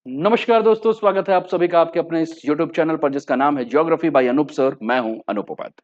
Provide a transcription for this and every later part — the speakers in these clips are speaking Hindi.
नमस्कार दोस्तों, स्वागत है आप सभी का आपके अपने इस यूट्यूब चैनल पर जिसका नाम है ज्योग्राफी बाय अनूप सर। मैं हूं अनूप उपाध्याय।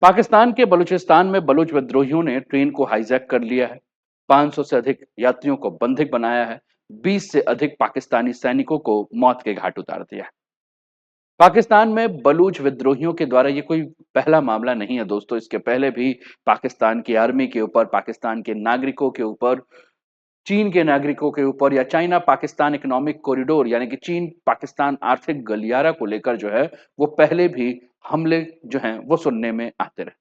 पाकिस्तान के बलूचिस्तान में बलूच विद्रोहियों ने ट्रेन को हाईजैक कर लिया है। 500 से अधिक यात्रियों को बंधक बनाया है। 20 से अधिक पाकिस्तानी सैनिकों को मौत के घाट उतार दिया है। पाकिस्तान में बलूच विद्रोहियों के द्वारा ये कोई पहला मामला नहीं है दोस्तों। इसके पहले भी पाकिस्तान की आर्मी के ऊपर, पाकिस्तान के नागरिकों के ऊपर, चीन के नागरिकों के ऊपर या चाइना पाकिस्तान इकोनॉमिक कॉरिडोर यानी कि चीन पाकिस्तान आर्थिक गलियारा को लेकर जो है वो पहले भी हमले जो हैं वो सुनने में आते रहे।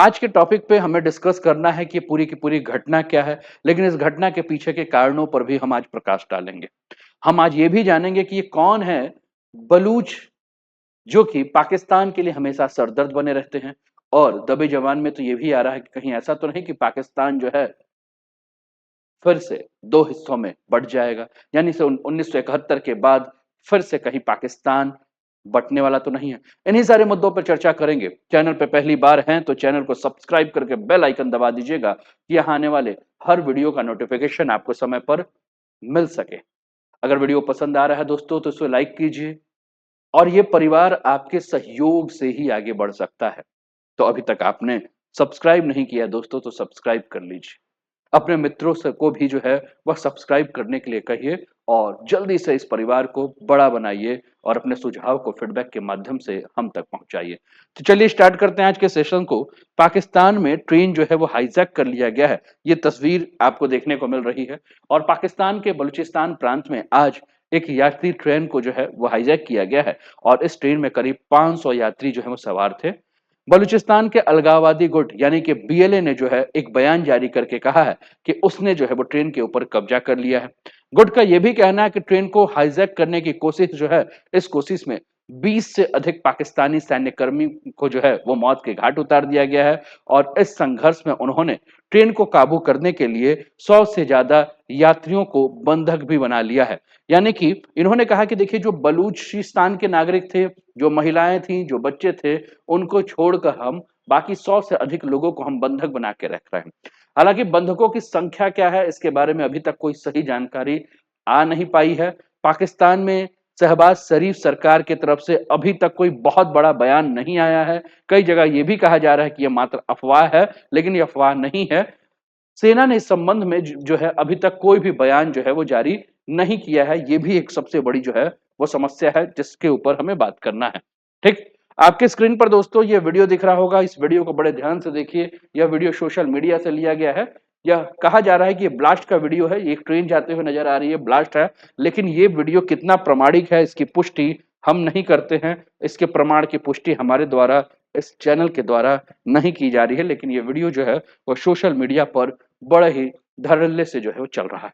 आज के टॉपिक पे हमें डिस्कस करना है कि पूरी की पूरी घटना क्या है, लेकिन इस घटना के पीछे के कारणों पर भी हम आज प्रकाश डालेंगे। हम आज ये भी जानेंगे कि ये कौन है बलूच जो कि पाकिस्तान के लिए हमेशा सरदर्द बने रहते हैं। और दबे जवान में तो ये भी आ रहा है कि कहीं ऐसा तो नहीं कि पाकिस्तान जो है फिर से 2 हिस्सों में बँट जाएगा। यानी से 1971 के बाद फिर से कहीं पाकिस्तान बँटने वाला तो नहीं है। इन्हीं सारे मुद्दों पर चर्चा करेंगे। चैनल पे पहली बार हैं तो चैनल को सब्सक्राइब करके बेल आइकन दबा दीजिएगा कि यहाँ आने वाले हर वीडियो का नोटिफिकेशन आपको समय पर मिल सके। अगर वीडियो पसंद आ रहा है दोस्तों तो इसे लाइक कीजिए और ये परिवार आपके सहयोग से ही आगे बढ़ सकता है। तो अभी तक आपने सब्सक्राइब नहीं किया दोस्तों तो सब्सक्राइब कर लीजिए। अपने मित्रों से को भी जो है वह सब्सक्राइब करने के लिए कहिए और जल्दी से इस परिवार को बड़ा बनाइए और अपने सुझाव को फीडबैक के माध्यम से हम तक पहुंचाइए। तो चलिए स्टार्ट करते हैं आज के सेशन को। पाकिस्तान में ट्रेन जो है वो हाईजैक कर लिया गया है। ये तस्वीर आपको देखने को मिल रही है और पाकिस्तान के बलूचिस्तान प्रांत में आज एक यात्री ट्रेन को जो है वो हाईजैक किया गया है और इस ट्रेन में करीब 500 यात्री जो है वो सवार थे। बलूचिस्तान के अलगाववादी गुट यानी कि बीएलए ने जो है एक बयान जारी करके कहा है कि उसने जो है वो ट्रेन के ऊपर कब्जा कर लिया है। गुट का यह भी कहना है कि ट्रेन को हाईजैक करने की कोशिश जो है, इस कोशिश में 20 से अधिक पाकिस्तानी सैन्य कर्मी को जो है वो मौत के घाट उतार दिया गया है और इस संघर्ष में उन्होंने ट्रेन को काबू करने के लिए 100 से ज्यादा यात्रियों को बंधक भी बना लिया है। यानी कि इन्होंने कहा कि देखिए जो बलूचिस्तान के नागरिक थे, जो महिलाएं थी, जो बच्चे थे, उनको छोड़कर हम बाकी 100 से अधिक लोगों को हम बंधक बना के रख रहे हैं। हालांकि बंधकों की संख्या क्या है इसके बारे में अभी तक कोई सही जानकारी आ नहीं पाई है। पाकिस्तान में शहबाज शरीफ सरकार की तरफ से अभी तक कोई बहुत बड़ा बयान नहीं आया है। कई जगह यह भी कहा जा रहा है कि यह मात्र अफवाह है, लेकिन यह अफवाह नहीं है। सेना ने इस संबंध में जो है अभी तक कोई भी बयान जो है वो जारी नहीं किया है। ये भी एक सबसे बड़ी जो है वो समस्या है जिसके ऊपर हमें बात करना है। ठीक, आपके स्क्रीन पर दोस्तों ये वीडियो दिख रहा होगा। इस वीडियो को बड़े ध्यान से देखिए। यह वीडियो सोशल मीडिया से लिया गया है। यह कहा जा रहा है कि ये ब्लास्ट का वीडियो है। एक ट्रेन जाते हुए नजर आ रही है, ब्लास्ट है। लेकिन ये वीडियो कितना प्रामाणिक है इसकी पुष्टि हम नहीं करते हैं। इसके प्रमाण की पुष्टि हमारे द्वारा इस चैनल के द्वारा नहीं की जा रही है, लेकिन ये वीडियो जो है वो सोशल मीडिया पर बड़े ही धड़ल्ले से जो है वो चल रहा है।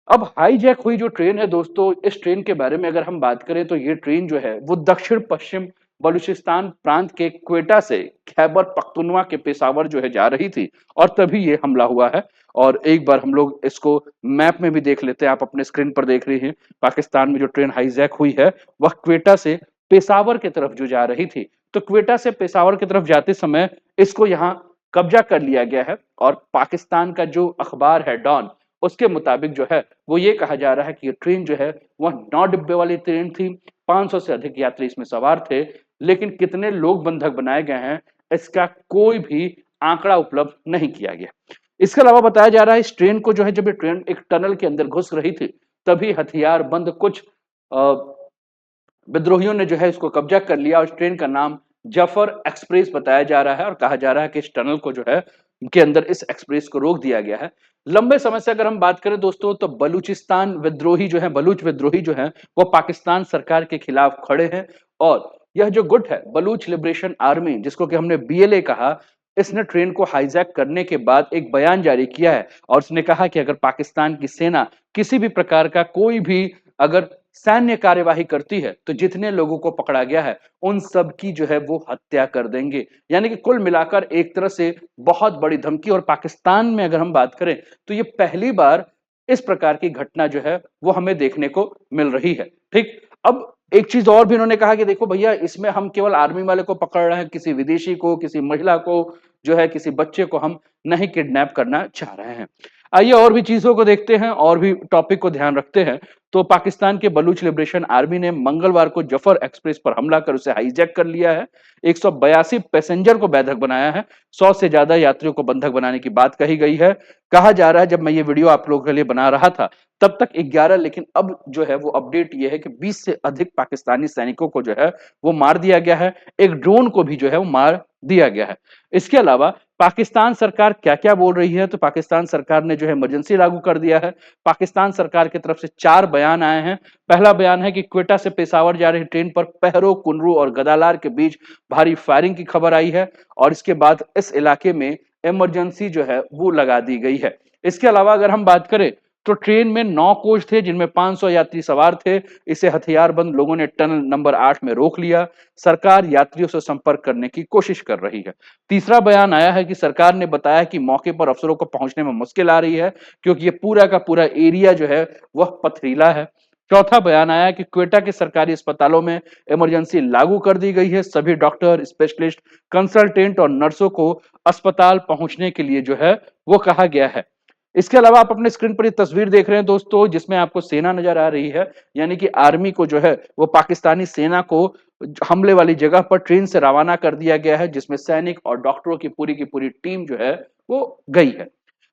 अब हाईजैक हुई जो ट्रेन है दोस्तों, इस ट्रेन के बारे में अगर हम बात करें तो ये ट्रेन जो है वो दक्षिण पश्चिम बलूचिस्तान प्रांत के क्वेटा से खैबर पख्तूनवा के पेशावर जो है जा रही थी और तभी ये हमला हुआ है। और एक बार हम लोग इसको मैप में भी देख लेते हैं। आप अपने स्क्रीन पर देख रहे हैं पाकिस्तान में जो ट्रेन हाईजैक हुई है वह क्वेटा से पेशावर की तरफ जो जा रही थी। तो क्वेटा से पेशावर की तरफ जाते समय इसको यहाँ कब्जा कर लिया गया है और पाकिस्तान का जो अखबार है डॉन, उसके मुताबिक जो है वो ये कहा जा रहा है कि ये ट्रेन जो है वह 9 डिब्बे वाली ट्रेन थी। 500 से अधिक यात्री इसमें सवार थे, लेकिन कितने लोग बंधक बनाए गए हैं इसका कोई भी आंकड़ा उपलब्ध नहीं किया गया। इसके अलावा बताया जा रहा है इस ट्रेन को जो है जब ये ट्रेन एक टनल के अंदर घुस रही थी तभी हथियार बंद कुछ विद्रोहियों ने जो है इसको कब्जा कर लिया और इस ट्रेन का नाम जफर एक्सप्रेस बताया जा रहा है और कहा जा रहा है कि इस टनल को जो है के अंदर इस एक्सप्रेस को रोक दिया गया है। लंबे समय से अगर हम बात करें दोस्तों तो बलूचिस्तान विद्रोही जो है, बलूच विद्रोही जो है वो पाकिस्तान सरकार के खिलाफ खड़े हैं। और यह जो गुट है बलूच लिबरेशन आर्मी, जिसको कि हमने बीएलए कहा, इसने ट्रेन को हाईजैक करने के बाद एक बयान जारी किया है और उसने कहा कि अगर पाकिस्तान की सेना किसी भी प्रकार का कोई भी अगर सैन्य कार्यवाही करती है तो जितने लोगों को पकड़ा गया है उन सब की जो है वो हत्या कर देंगे। यानी कि कुल मिलाकर एक तरह से बहुत बड़ी धमकी। और पाकिस्तान में अगर हम बात करें तो ये पहली बार इस प्रकार की घटना जो है वो हमें देखने को मिल रही है। ठीक, अब एक चीज और भी उन्होंने कहा कि देखो भैया, इसमें हम केवल आर्मी वाले को पकड़ रहे हैं, किसी विदेशी को, किसी महिला को, जो है किसी बच्चे को हम नहीं किडनैप करना चाह रहे हैं। आइए और भी चीजों को देखते हैं और भी टॉपिक को ध्यान रखते हैं। तो पाकिस्तान के बलूच लिबरेशन आर्मी ने मंगलवार को जफर एक्सप्रेस पर हमला कर उसे हाईजैक कर लिया है। 182 पैसेंजर को बंधक बनाया है। 100 से ज्यादा यात्रियों को बंधक बनाने की बात कही गई है। कहा जा रहा है, जब मैं ये वीडियो आप लोगों के लिए बना रहा था तब तक 11, लेकिन अब जो है वो अपडेट ये है कि 20 से अधिक पाकिस्तानी सैनिकों को जो है वो मार दिया गया है। एक ड्रोन को भी जो है वो मार दिया गया है। इसके अलावा पाकिस्तान सरकार क्या क्या बोल रही है, तो पाकिस्तान सरकार ने जो है इमरजेंसी लागू कर दिया है। पाकिस्तान सरकार की तरफ से 4 बयान आए हैं। पहला बयान है कि क्वेटा से पेशावर जा रही ट्रेन पर पहरो, कुनरू और गदालार के बीच भारी फायरिंग की खबर आई है और इसके बाद इस इलाके में इमरजेंसी जो है वो लगा दी गई है। इसके अलावा अगर हम बात करें तो ट्रेन में 9 कोच थे जिनमें 500 यात्री सवार थे। इसे हथियारबंद लोगों ने टनल नंबर 8 में रोक लिया। सरकार यात्रियों से संपर्क करने की कोशिश कर रही है। तीसरा बयान आया है कि सरकार ने बताया कि मौके पर अफसरों को पहुंचने में मुश्किल आ रही है क्योंकि ये पूरा का पूरा एरिया जो है वह पथरीला है। चौथा बयान आया कि क्वेटा के सरकारी अस्पतालों में इमरजेंसी लागू कर दी गई है। सभी डॉक्टर, स्पेशलिस्ट, कंसल्टेंट और नर्सों को अस्पताल पहुंचने के लिए जो है वो कहा गया है। इसके अलावा आप अपने स्क्रीन पर ये तस्वीर देख रहे हैं दोस्तों, जिसमें आपको सेना नजर आ रही है, यानी कि आर्मी को जो है वो पाकिस्तानी सेना को हमले वाली जगह पर ट्रेन से रवाना कर दिया गया है, जिसमें सैनिक और डॉक्टरों की पूरी टीम जो है वो गई है।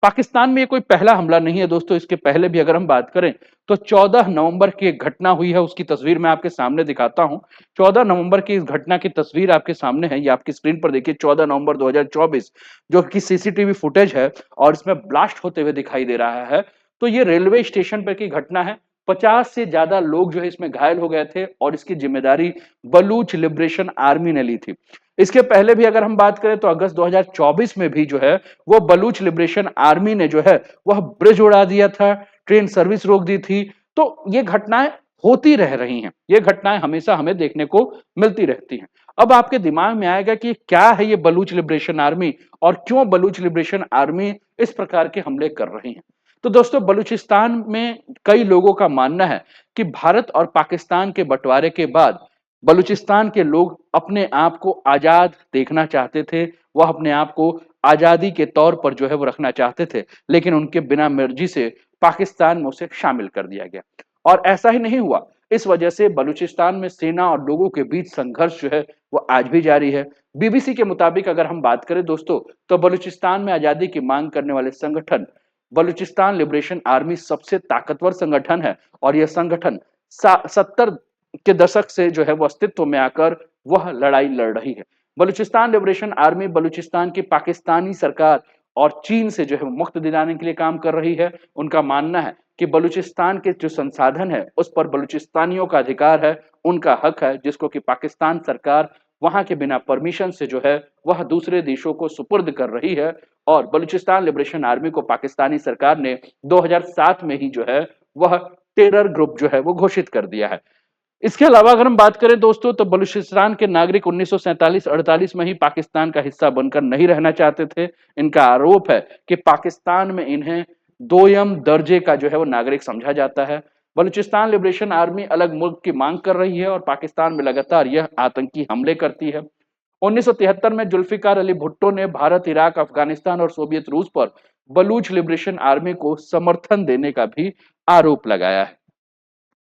पाकिस्तान में ये कोई पहला हमला नहीं है दोस्तों। इसके पहले भी अगर हम बात करें तो 14 नवंबर की एक घटना हुई है, उसकी तस्वीर मैं आपके सामने दिखाता हूं। 14 नवंबर की इस घटना की तस्वीर आपके सामने है, ये आपकी स्क्रीन पर देखिए। 14 नवंबर 2024 जो कि सीसीटीवी फुटेज है और इसमें ब्लास्ट होते हुए दिखाई दे रहा है। तो ये रेलवे स्टेशन पर की घटना है। 50 से ज्यादा लोग जो है इसमें घायल हो गए थे और इसकी जिम्मेदारी बलूच लिबरेशन आर्मी ने ली थी। इसके पहले भी अगर हम बात करें तो अगस्त 2024 में भी जो है वो बलूच लिबरेशन आर्मी ने जो है वह ब्रिज उड़ा दिया था, ट्रेन सर्विस रोक दी थी। तो ये घटनाएं होती रह रही हैं, ये घटनाएं हमेशा हमें देखने को मिलती रहती हैं। अब आपके दिमाग में आएगा कि क्या है ये बलूच लिबरेशन आर्मी और क्यों बलूच लिबरेशन आर्मी इस प्रकार के हमले कर रही है। तो दोस्तों, बलूचिस्तान में कई लोगों का मानना है कि भारत और पाकिस्तान के बंटवारे के बाद बलूचिस्तान के लोग अपने आप को आजाद देखना चाहते थे। वह अपने आप को आजादी के तौर पर जो है वो रखना चाहते थे, लेकिन उनके बिना मर्जी से पाकिस्तान में उसे शामिल कर दिया गया और ऐसा ही नहीं हुआ। इस वजह से बलूचिस्तान में सेना और लोगों के बीच संघर्ष जो है वो आज भी जारी है। बीबीसी के मुताबिक अगर हम बात करें दोस्तों, तो बलूचिस्तान में आजादी की मांग करने वाले संगठन बलूचिस्तान लिबरेशन आर्मी सबसे ताकतवर संगठन है और यह संगठन 70 के दशक से जो है वो अस्तित्व में आकर वह लड़ाई लड़ रही है। बलूचिस्तान लिबरेशन आर्मी बलूचिस्तान की पाकिस्तानी सरकार और चीन से जो है मुक्त दिलाने के लिए काम कर रही है। उनका मानना है कि बलूचिस्तान के जो संसाधन है उस पर बलूचिस्तानियों का अधिकार है, उनका हक है, जिसको कि पाकिस्तान सरकार वहां के बिना परमिशन से जो है वह दूसरे देशों को सुपुर्द कर रही है। और बलूचिस्तान लिबरेशन आर्मी को पाकिस्तानी सरकार ने 2007 में ही जो है वह टेरर ग्रुप जो है वो घोषित कर दिया है। इसके अलावा अगर हम बात करें दोस्तों, तो बलूचिस्तान के नागरिक 1947-48 में ही पाकिस्तान का हिस्सा बनकर नहीं रहना चाहते थे। इनका आरोप है कि पाकिस्तान में इन्हें दोयम दर्जे का जो है वो नागरिक समझा जाता है। बलूचिस्तान लिबरेशन आर्मी अलग मुल्क की मांग कर रही है और पाकिस्तान में लगातार यह आतंकी हमले करती है। 1973 में जुल्फिकार अली भुट्टो ने भारत, इराक, अफगानिस्तान और सोवियत रूस पर बलूच लिबरेशन आर्मी को समर्थन देने का भी आरोप लगाया है।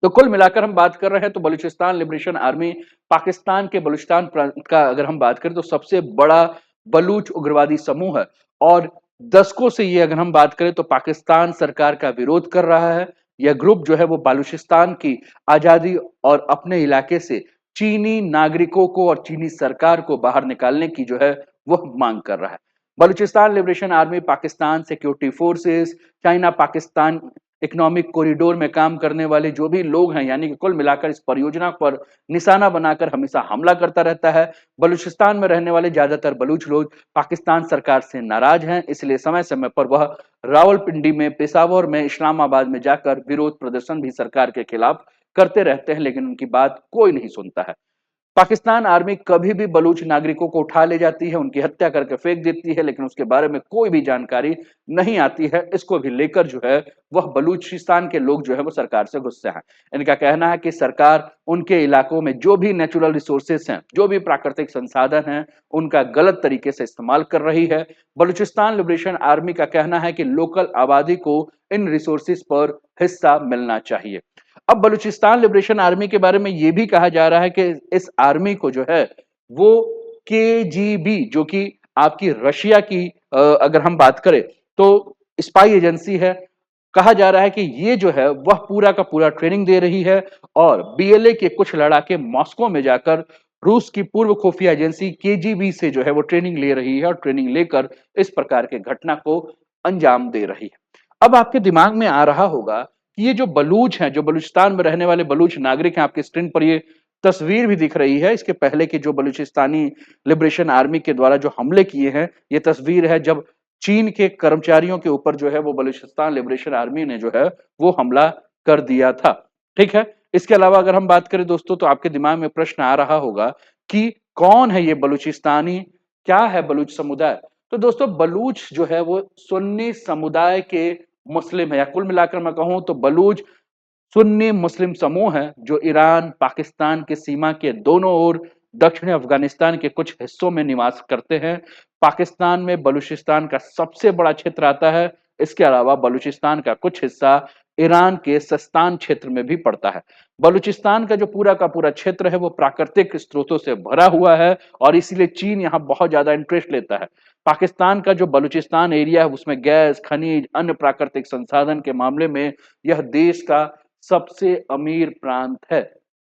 तो कुल मिलाकर हम बात कर रहे हैं तो बलूचिस्तान लिबरेशन आर्मी पाकिस्तान के बलूचिस्तान प्रांत का अगर हम बात करें तो सबसे बड़ा बलूच उग्रवादी समूह है और दशकों से ये अगर हम बात करें तो पाकिस्तान सरकार का विरोध कर रहा है। यह ग्रुप जो है वो बलूचिस्तान की आजादी और अपने इलाके से चीनी नागरिकों को और चीनी सरकार को बाहर निकालने की जो है वह मांग कर रहा है। Balochistan liberation army Pakistan security forces, China Pakistan economic corridor में काम करने वाले जो भी लोग हैं, यानी कि कुल मिलाकर इस परियोजना पर निशाना बनाकर हमेशा हमला करता रहता है। बलूचिस्तान में रहने वाले ज्यादातर बलूच लोग पाकिस्तान सरकार से नाराज हैं, इसलिए समय समय पर वह रावलपिंडी में, पेशावर में, इस्लामाबाद में जाकर विरोध प्रदर्शन भी सरकार के खिलाफ करते रहते हैं, लेकिन उनकी बात कोई नहीं सुनता है। पाकिस्तान आर्मी कभी भी बलूच नागरिकों को उठा ले जाती है, उनकी हत्या करके फेंक देती है, लेकिन उसके बारे में कोई भी जानकारी नहीं आती है। इसको भी लेकर जो है वह बलूचिस्तान के लोग जो है वो सरकार से गुस्से हैं। इनका कहना है कि सरकार उनके इलाकों में जो भी नेचुरल रिसोर्सेस हैं, जो भी प्राकृतिक संसाधन हैं, उनका गलत तरीके से इस्तेमाल कर रही है। बलूचिस्तान लिबरेशन आर्मी का कहना है कि लोकल आबादी को इन रिसोर्सेस पर हिस्सा मिलना चाहिए। अब बलूचिस्तान लिबरेशन आर्मी के बारे में यह भी कहा जा रहा है कि इस आर्मी को जो है वो केजीबी, जो कि आपकी रशिया की अगर हम बात करें तो स्पाई एजेंसी है, कहा जा रहा है कि ये जो है वह पूरा का पूरा ट्रेनिंग दे रही है और बीएलए के कुछ लड़ाके मॉस्को में जाकर रूस की पूर्व खुफिया एजेंसी केजीबी से जो है वो ट्रेनिंग ले रही है और ट्रेनिंग लेकर इस प्रकार के घटना को अंजाम दे रही है। अब आपके दिमाग में आ रहा होगा कि ये जो बलूच हैं, जो बलूचिस्तान में रहने वाले बलूच नागरिक हैं, आपकी स्क्रीन पर ये तस्वीर भी दिख रही है, इसके पहले की जो बलूचिस्तानी लिबरेशन आर्मी के द्वारा जो हमले किए हैं, ये तस्वीर है जब चीन के कर्मचारियों के ऊपर जो है वो बलूचिस्तान लिबरेशन आर्मी ने जो है वो हमला कर दिया था। ठीक है। इसके अलावा अगर हम बात करें दोस्तों तो आपके दिमाग में प्रश्न आ रहा होगा कि कौन है ये बलूचिस्तानी, क्या है बलूच समुदाय। तो दोस्तों बलूच जो है वो सुन्नी समुदाय के मुस्लिम है, या कुल मिलाकर मैं कहूं तो बलूच सुन्नी मुस्लिम समूह है जो ईरान पाकिस्तान की सीमा के दोनों ओर दक्षिणी अफगानिस्तान के कुछ हिस्सों में निवास करते हैं। पाकिस्तान में बलूचिस्तान का सबसे बड़ा क्षेत्र आता है। इसके अलावा बलूचिस्तान का कुछ हिस्सा ईरान के सस्तान क्षेत्र में भी पड़ता है। बलूचिस्तान का जो पूरा का पूरा क्षेत्र है वो प्राकृतिक स्रोतों से भरा हुआ है और इसीलिए चीन यहाँ बहुत ज्यादा इंटरेस्ट लेता है। पाकिस्तान का जो बलूचिस्तान एरिया है उसमें गैस, खनिज, अन्य प्राकृतिक संसाधन के मामले में यह देश का सबसे अमीर प्रांत है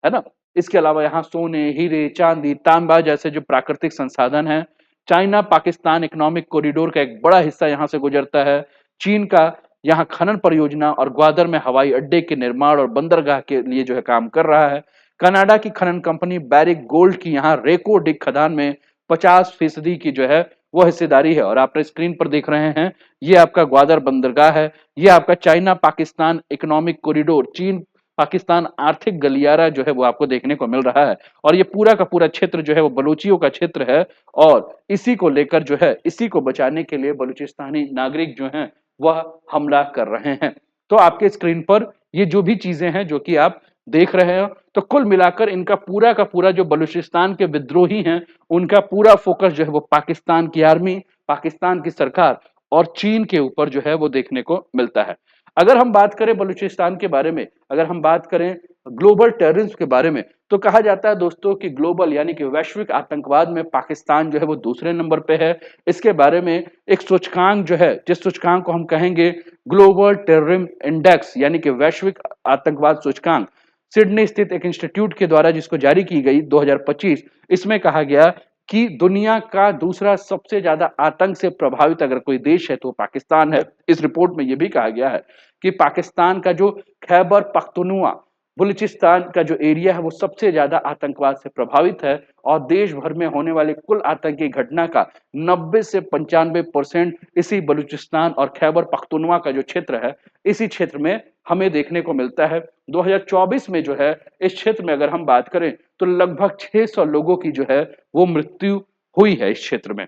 ना। इसके अलावा यहाँ सोने, हीरे, चांदी, तांबा जैसे जो प्राकृतिक संसाधन हैं। चाइना पाकिस्तान इकोनॉमिक कॉरिडोर का एक बड़ा हिस्सा यहाँ से गुजरता है। चीन का यहाँ खनन परियोजना और ग्वादर में हवाई अड्डे के निर्माण और बंदरगाह के लिए जो है काम कर रहा है। कनाडा की खनन कंपनी बैरिक गोल्ड की यहाँ रेको डिक खदान में 50% की जो है वो हिस्सेदारी है और आप स्क्रीन पर देख रहे हैं ये आपका ग्वादर बंदरगाह है। ये आपका चाइना पाकिस्तान इकोनॉमिक कॉरिडोर, चीन पाकिस्तान आर्थिक गलियारा जो है वो आपको देखने को मिल रहा है और ये पूरा का पूरा क्षेत्र जो है वो बलूचियों का क्षेत्र है और इसी को लेकर जो है इसी को बचाने के लिए बलूचिस्तानी नागरिक जो हैं वह हमला कर रहे हैं। तो आपके स्क्रीन पर ये जो भी चीजें हैं जो कि आप देख रहे हैं, तो कुल मिलाकर इनका पूरा का पूरा जो बलूचिस्तान के विद्रोही हैं उनका पूरा फोकस जो है वो पाकिस्तान की आर्मी, पाकिस्तान की सरकार और चीन के ऊपर जो है वो देखने को मिलता है। अगर हम बात करें बलूचिस्तान के बारे में, अगर हम बात करें ग्लोबल टेररिज्म के बारे में, तो कहा जाता है दोस्तों कि ग्लोबल यानी कि वैश्विक आतंकवाद में पाकिस्तान जो है वो दूसरे नंबर पे है। इसके बारे में एक सूचकांक जो है, जिस सूचकांक को हम कहेंगे ग्लोबल टेररिज्म इंडेक्स यानी कि वैश्विक आतंकवाद सूचकांक, सिडनी स्थित एक इंस्टीट्यूट के द्वारा जिसको जारी की गई 2025, इसमें कहा गया कि दुनिया का दूसरा सबसे ज्यादा आतंक से प्रभावित अगर कोई देश है तो पाकिस्तान है। इस रिपोर्ट में यह भी कहा गया है कि पाकिस्तान का जो खैबर पख्तूनख्वा बलूचिस्तान का जो एरिया है वो सबसे ज्यादा आतंकवाद से प्रभावित है और देश भर में होने वाले कुल आतंकी घटना का 90 से 95% इसी बलूचिस्तान और खैबर पख्तूनख्वा का जो क्षेत्र है इसी क्षेत्र में हमें देखने को मिलता है। 2024 में जो है इस क्षेत्र में अगर हम बात करें तो लगभग 600 लोगों की जो है वो मृत्यु हुई है इस क्षेत्र में।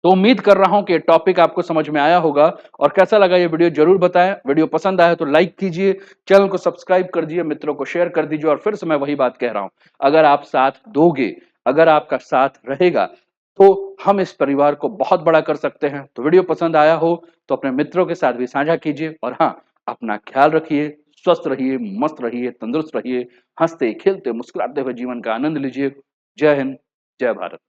तो उम्मीद कर रहा हूं कि टॉपिक आपको समझ में आया होगा और कैसा लगा ये वीडियो जरूर बताएं। वीडियो पसंद आया तो लाइक कीजिए, चैनल को सब्सक्राइब कर दीजिए, मित्रों को शेयर कर दीजिए और फिर से मैं वही बात कह रहा हूं, अगर आप साथ दोगे, अगर आपका साथ रहेगा तो हम इस परिवार को बहुत बड़ा कर सकते हैं। तो वीडियो पसंद आया हो तो अपने मित्रों के साथ भी साझा कीजिए और हाँ, अपना ख्याल रखिए, स्वस्थ रहिए, मस्त रहिए, तंदुरुस्त रहिए, हंसते खेलते मुस्कुराते हुए जीवन का आनंद लीजिए। जय हिंद, जय भारत।